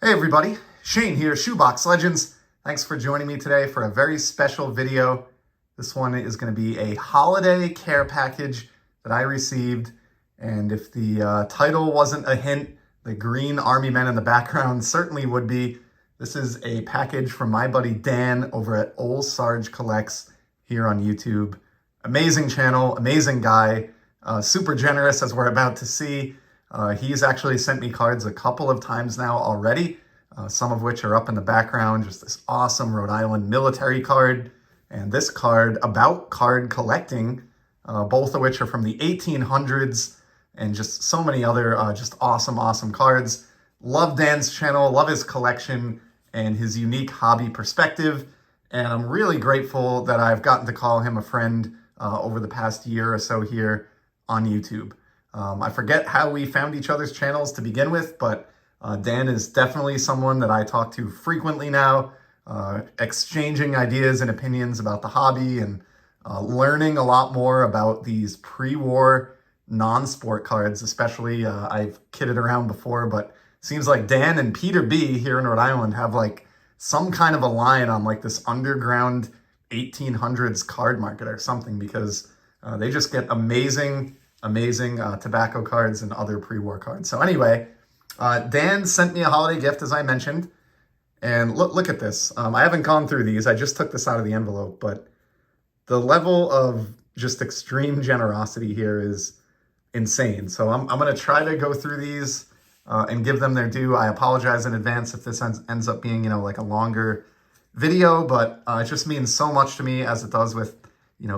Hey everybody, Shane here, Shoebox Legends. Thanks for joining me today for a very special video. This one is going to be a holiday care package that I received. And if the title wasn't a hint, the green army men in the background certainly would be. This is a package from my buddy Dan over at Ol'Sarge Collects here on YouTube. Amazing channel, amazing guy, super generous as we're about to see. He's actually sent me cards a couple of times now already, some of which are up in the background. Just this awesome Rhode Island military card and this card about card collecting, both of which are from the 1800s, and just so many other just awesome cards. Love Dan's channel, love his collection and his unique hobby perspective. And I'm really grateful that I've gotten to call him a friend over the past year or so here on YouTube. I forget how we found each other's channels to begin with, but Dan is definitely someone that I talk to frequently now, exchanging ideas and opinions about the hobby and learning a lot more about these pre-war non-sport cards, especially. I've kidded around before, but seems like Dan and Peter B here in Rhode Island have like some kind of a line on like this underground 1800s card market or something, because they just get amazing tobacco cards and other pre-war cards. So anyway, Dan sent me a holiday gift, as I mentioned, and look at this. I haven't gone through these. I just took this out of the envelope, but the level of just extreme generosity here is insane. So I'm going to try to go through these and give them their due. I apologize in advance if this ends up being, like a longer video, but it just means so much to me, as it does with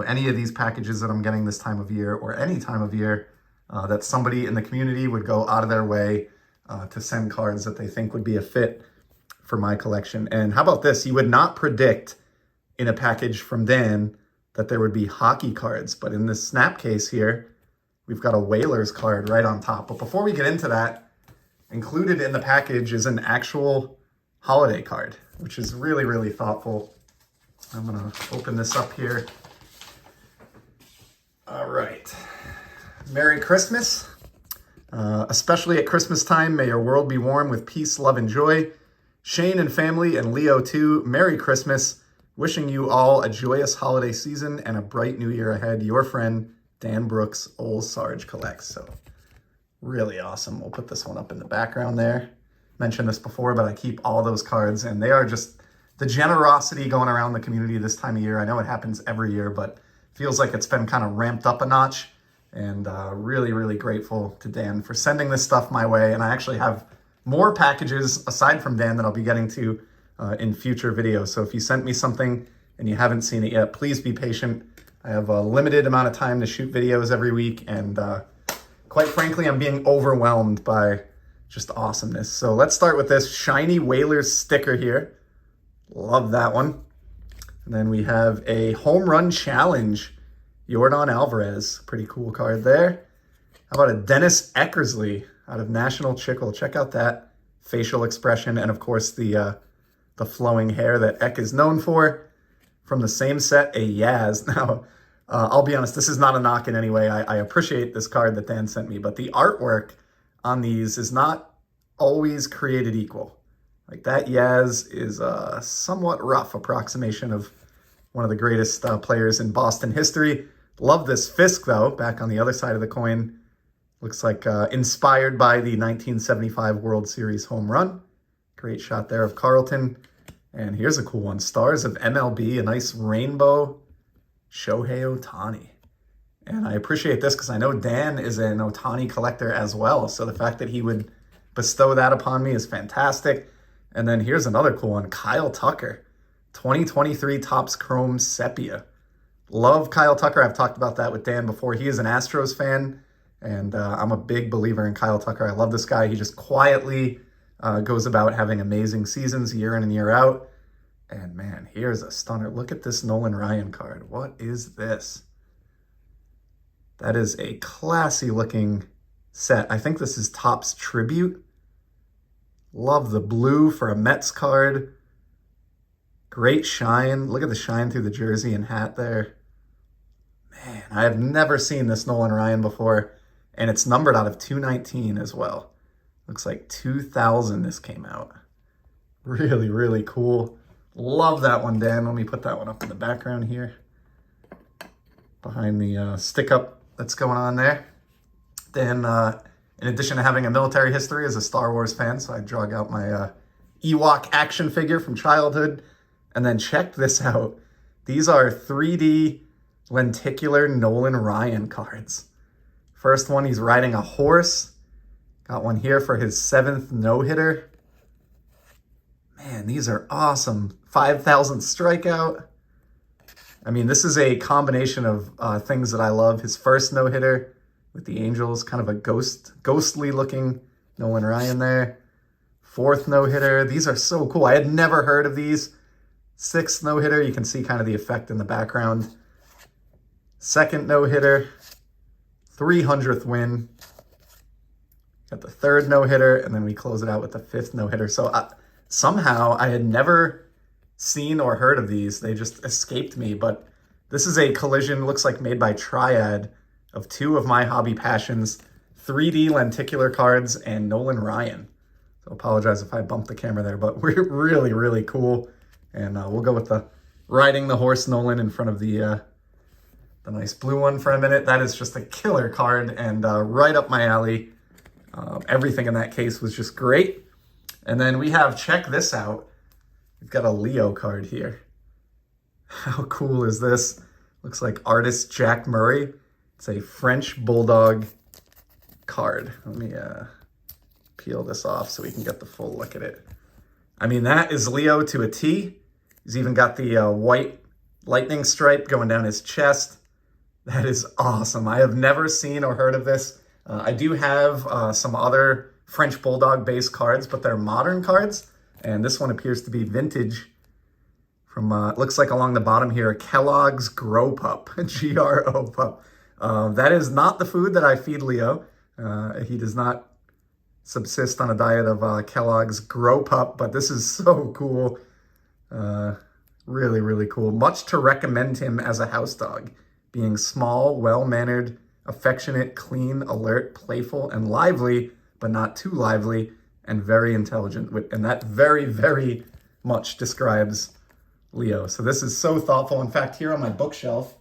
any of these packages that I'm getting this time of year or any time of year, that somebody in the community would go out of their way to send cards that they think would be a fit for my collection. And how about this? You would not predict in a package from Dan that there would be hockey cards, but in this snap case here, we've got a Whalers card right on top. But before we get into that, included in the package is an actual holiday card, which is really thoughtful. I'm gonna open this up here. All right. Merry Christmas. Especially at Christmas time, may your world be warm with peace, love, and joy. Shane and family, and Leo too, Merry Christmas. Wishing you all a joyous holiday season and a bright new year ahead. Your friend, Dan Brooks, Ol'Sarge Collects. So really awesome. We'll put this one up in the background there. Mentioned this before, but I keep all those cards, and they are just the generosity going around the community this time of year. I know it happens every year, but feels like it's been kind of ramped up a notch, and really grateful to Dan for sending this stuff my way. And I actually have more packages aside from Dan that I'll be getting to in future videos. So if you sent me something and you haven't seen it yet, please be patient. I have a limited amount of time to shoot videos every week, and quite frankly, I'm being overwhelmed by just awesomeness. So let's start with this shiny Whalers sticker here. Love that one. And then we have a home run challenge, Yordan Alvarez. Pretty cool card there. How about a Dennis Eckersley out of National Chickle? Check out that facial expression, and of course the flowing hair that Eck is known for. From the same set, a Yaz. Now, I'll be honest, this is not a knock in any way. I appreciate this card that Dan sent me, but the artwork on these is not always created equal. Like that Yaz is a somewhat rough approximation of one of the greatest players in Boston history. Love this Fisk, though, back on the other side of the coin. Looks like inspired by the 1975 World Series home run. Great shot there of Carlton. And here's a cool one. Stars of MLB, a nice rainbow Shohei Ohtani. And I appreciate this because I know Dan is an Ohtani collector as well. So the fact that he would bestow that upon me is fantastic. And then here's another cool one. Kyle Tucker, 2023 Topps Chrome Sepia. Love Kyle Tucker. I've talked about that with Dan before. He is an Astros fan, and I'm a big believer in Kyle Tucker. I love this guy. He just quietly goes about having amazing seasons year in and year out. And man, here's a stunner. Look at this Nolan Ryan card. What is this? That is a classy looking set. I think this is Topps Tribute. Love the blue for a Mets card. Great shine. Look at the shine through the jersey and hat there. Man, I have never seen this Nolan Ryan before. And it's numbered out of 219 as well. Looks like 2000 this came out. Really, really cool. Love that one, Dan. Let me put that one up in the background here. Behind the stick up that's going on there. Dan, in addition to having a military history, is a Star Wars fan, so I drug out my Ewok action figure from childhood. And then check this out. These are 3D lenticular Nolan Ryan cards. First one, he's riding a horse. Got one here for his 7th no-hitter. Man, these are awesome. 5,000 strikeout. I mean, this is a combination of things that I love. His first no-hitter with the Angels, kind of a ghostly looking Nolan Ryan there. 4th no-hitter. These are so cool. I had never heard of these. 6th no-hitter. You can see kind of the effect in the background. 2nd no-hitter. 300th win. Got the 3rd no-hitter, and then we close it out with the 5th no-hitter. So somehow I had never seen or heard of these. They just escaped me, but this is a collision, looks like made by Triad, of 2 of my hobby passions, 3D lenticular cards and Nolan Ryan. So apologize if I bumped the camera there, but we're really, really cool. And we'll go with the riding the horse Nolan in front of the nice blue one for a minute. That is just a killer card and right up my alley. Everything in that case was just great. And then we have, check this out. We've got a Leo card here. How cool is this? Looks like artist Jack Murray. It's a French Bulldog card. Let me peel this off so we can get the full look at it. I mean, that is Leo to a T. He's even got the white lightning stripe going down his chest. That is awesome. I have never seen or heard of this. I do have some other French Bulldog based cards, but they're modern cards. And this one appears to be vintage from, it looks like along the bottom here, Kellogg's Grow Pup, G-R-O Pup. That is not the food that I feed Leo. He does not subsist on a diet of Kellogg's Grow Pup, but this is so cool. Really, really cool. Much to recommend him as a house dog. Being small, well-mannered, affectionate, clean, alert, playful, and lively, but not too lively, and very intelligent. And that very, very much describes Leo. So this is so thoughtful. In fact, here on my bookshelf,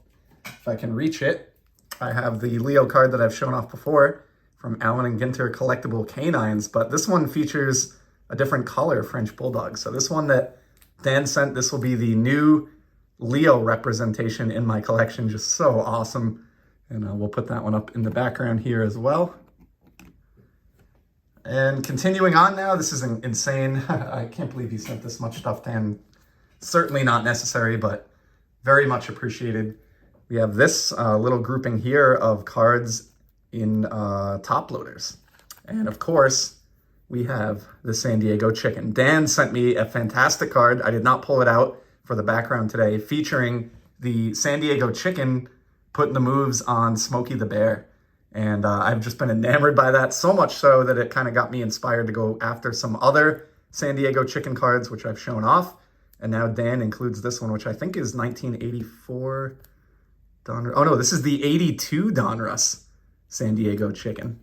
if I can reach it, I have the Leo card that I've shown off before from Allen and Ginter Collectible Canines, but this one features a different color French Bulldog. So this one that Dan sent, this will be the new Leo representation in my collection. Just so awesome. And we'll put that one up in the background here as well. And continuing on now, this is insane. I can't believe he sent this much stuff, Dan. Certainly not necessary, but very much appreciated. We have this little grouping here of cards in top loaders. And of course, we have the San Diego Chicken. Dan sent me a fantastic card. I did not pull it out for the background today, featuring the San Diego Chicken putting the moves on Smokey the Bear. And I've just been enamored by that, so much so that it kind of got me inspired to go after some other San Diego Chicken cards, which I've shown off. And now Dan includes this one, which I think is 1984 Don. Oh no, this is the 82 Donruss San Diego Chicken.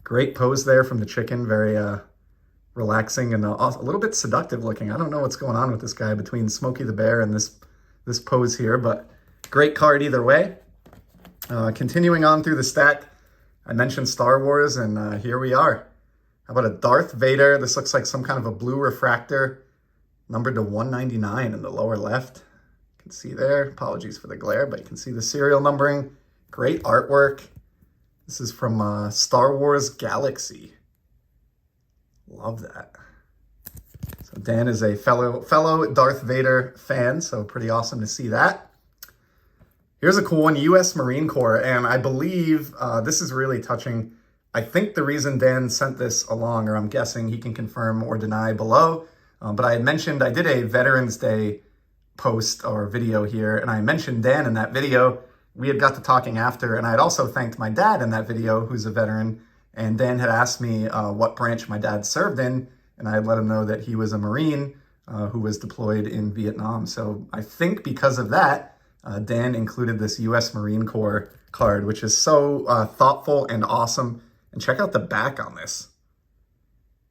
Great pose there from the chicken, very relaxing and a little bit seductive looking. I don't know what's going on with this guy between Smokey the Bear and this pose here, but great card either way. Continuing on through the stack, I mentioned Star Wars, and here we are. How about a Darth Vader? This looks like some kind of a blue refractor, numbered to 199 in the lower left. You can see there. Apologies for the glare, but you can see the serial numbering. Great artwork. This is from Star Wars Galaxy. Love that. So Dan is a fellow Darth Vader fan, so pretty awesome to see that. Here's a cool one, U.S. Marine Corps, and I believe this is really touching. I think the reason Dan sent this along, or I'm guessing he can confirm or deny below, but I had mentioned I did a Veterans Day post or video here, and I mentioned Dan in that video. We had got to talking after, and I had also thanked my dad in that video, who's a veteran, and Dan had asked me what branch my dad served in, and I had let him know that he was a Marine who was deployed in Vietnam. So I think because of that, Dan included this U.S. Marine Corps card, which is so thoughtful and awesome. And check out the back on this.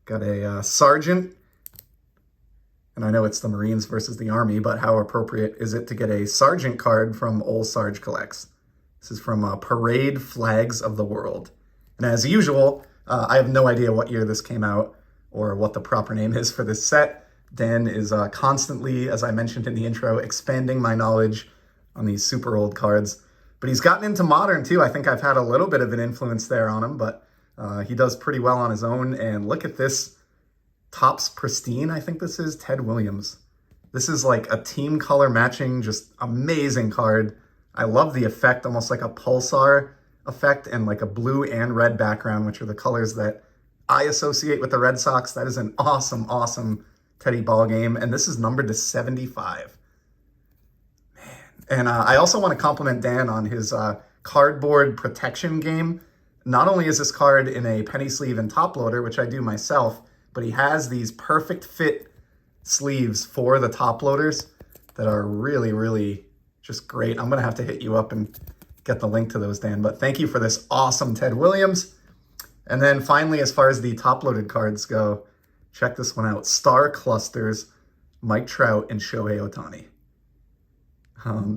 Got a sergeant And I know it's the Marines versus the Army, but how appropriate is it to get a Sergeant card from Ol'Sarge Collects? This is from Parade Flags of the World. And as usual, I have no idea what year this came out or what the proper name is for this set. Dan is constantly, as I mentioned in the intro, expanding my knowledge on these super old cards. But he's gotten into modern too. I think I've had a little bit of an influence there on him, but he does pretty well on his own. And look at this Topps Pristine, I think this is Ted Williams. This is like a team color matching, just amazing card. I love the effect, almost like a pulsar effect, and like a blue and red background, which are the colors that I associate with the Red Sox. That is an awesome, awesome Teddy ball game. And this is numbered to 75. Man. And I also want to compliment Dan on his cardboard protection game. Not only is this card in a penny sleeve and top loader, which I do myself, but he has these perfect fit sleeves for the top loaders that are really, really just great. I'm going to have to hit you up and get the link to those, Dan. But thank you for this awesome Ted Williams. And then finally, as far as the top loaded cards go, check this one out. Star Clusters, Mike Trout, and Shohei Ohtani.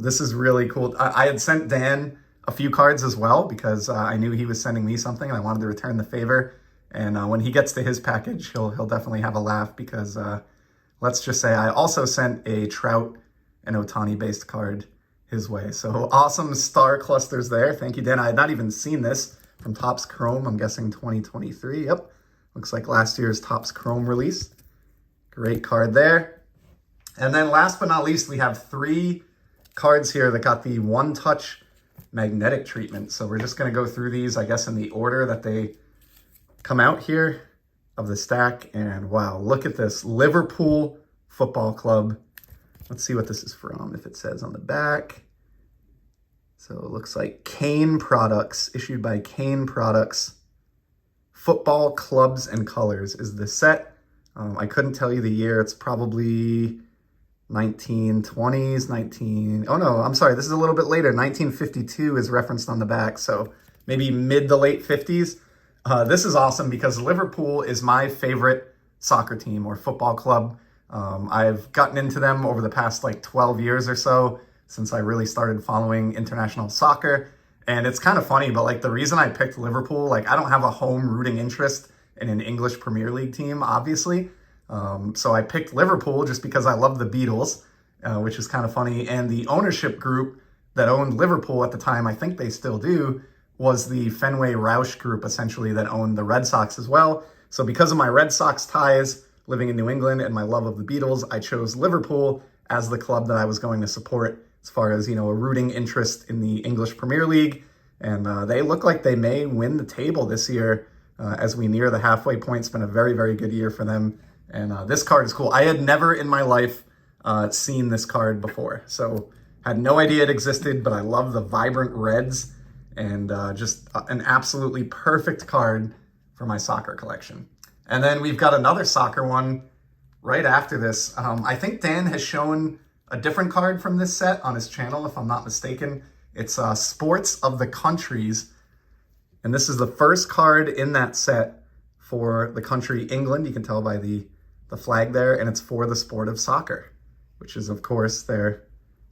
This is really cool. I had sent Dan a few cards as well because I knew he was sending me something and I wanted to return the favor. And when he gets to his package, he'll definitely have a laugh because let's just say I also sent a Trout and Ohtani based card his way. So awesome Star Clusters there. Thank you, Dan. I had not even seen this from Topps Chrome. I'm guessing 2023. Yep. Looks like last year's Topps Chrome release. Great card there. And then last but not least, we have 3 cards here that got the one-touch magnetic treatment. So we're just going to go through these, I guess, in the order that they come out here of the stack. And wow, look at this. Liverpool Football Club. Let's see what this is from, if it says on the back. So it looks like Kane Products, issued by Kane Products. Football Clubs and Colors is the set. I couldn't tell you the year. It's probably 1920s, oh no, I'm sorry. This is a little bit later. 1952 is referenced on the back. So maybe mid to late 50s. This is awesome because Liverpool is my favorite soccer team or football club. I've gotten into them over the past like 12 years or so since I really started following international soccer. And it's kind of funny, but like the reason I picked Liverpool, like I don't have a home rooting interest in an English Premier League team, obviously. So I picked Liverpool just because I love the Beatles, which is kind of funny. And the ownership group that owned Liverpool at the time, I think they still do, was the Fenway Rausch group, essentially, that owned the Red Sox as well. So because of my Red Sox ties living in New England and my love of the Beatles, I chose Liverpool as the club that I was going to support as far as, you know, a rooting interest in the English Premier League. And they look like they may win the table this year as we near the halfway point. It's been a very, very good year for them. And this card is cool. I had never in my life seen this card before. So had no idea it existed, but I love the vibrant reds. And just an absolutely perfect card for my soccer collection. And then we've got another soccer one right after this. I think Dan has shown a different card from this set on his channel, if I'm not mistaken. It's Sports of the Countries. And this is the first card in that set for the country England. You can tell by the flag there. And it's for the sport of soccer, which is, of course, their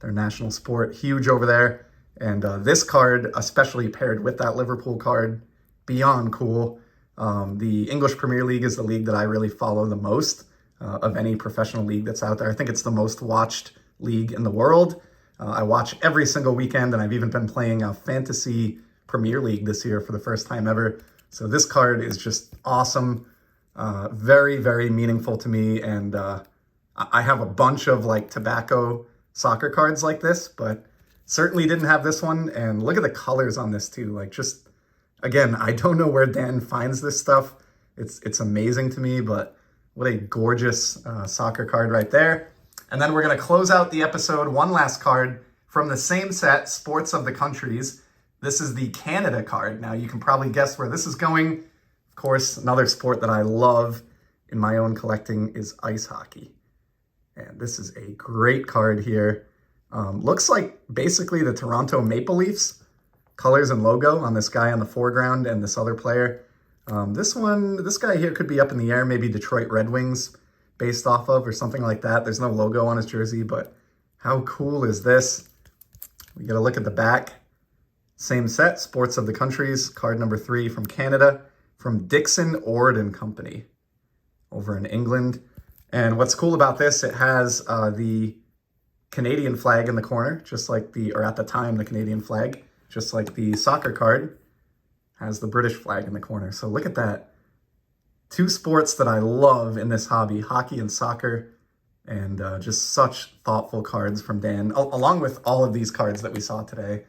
national sport. Huge over there. And this card, especially paired with that Liverpool card, beyond cool. The English Premier League is the league that I really follow the most of any professional league that's out there. I think it's the most watched league in the world. I watch every single weekend, and I've even been playing a fantasy Premier League this year for the first time ever. So this card is just awesome. Very, very meaningful to me. And I have a bunch of like tobacco soccer cards like this, but certainly didn't have this one. And look at the colors on this too. Like just, again, I don't know where Dan finds this stuff. It's amazing to me, but what a gorgeous soccer card right there. And then we're going to close out the episode. One last card from the same set, Sports of the Countries. This is the Canada card. Now you can probably guess where this is going. Of course, another sport that I love in my own collecting is ice hockey. And this is a great card here. Looks like basically the Toronto Maple Leafs colors and logo on this guy on the foreground and this other player. This guy here could be up in the air, maybe Detroit Red Wings, based off of or something like that. There's no logo on his jersey, but how cool is this? We get a look at the back. Same set, Sports of the Countries, card number 3 from Canada, from Dixon Ord and Company over in England. And what's cool about this, it has the Canadian flag in the corner, just like or at the time, the Canadian flag, just like the soccer card has the British flag in the corner. So look at that. 2 sports that I love in this hobby, hockey and soccer, and just such thoughtful cards from Dan, along with all of these cards that we saw today.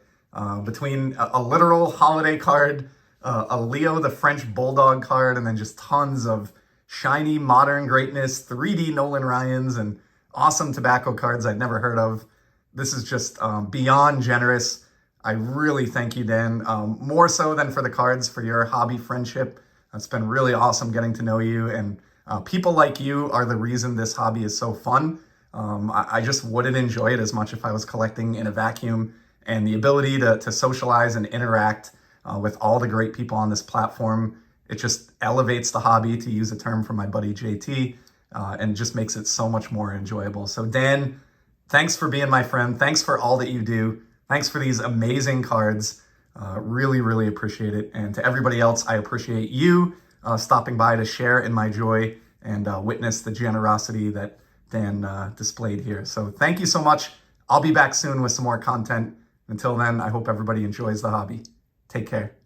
Between a literal holiday card, a Leo the French Bulldog card, and then just tons of shiny modern greatness, 3D Nolan Ryans, and awesome tobacco cards I'd never heard of. This is just beyond generous. I really thank you, Dan, more so than for the cards, for your hobby friendship. It's been really awesome getting to know you, and people like you are the reason this hobby is so fun. I just wouldn't enjoy it as much if I was collecting in a vacuum, and the ability to socialize and interact with all the great people on this platform, it just elevates the hobby, to use a term from my buddy JT, and just makes it so much more enjoyable. So Dan, thanks for being my friend. Thanks for all that you do. Thanks for these amazing cards. Really, really appreciate it. And to everybody else, I appreciate you stopping by to share in my joy and witness the generosity that Dan displayed here. So thank you so much. I'll be back soon with some more content. Until then, I hope everybody enjoys the hobby. Take care.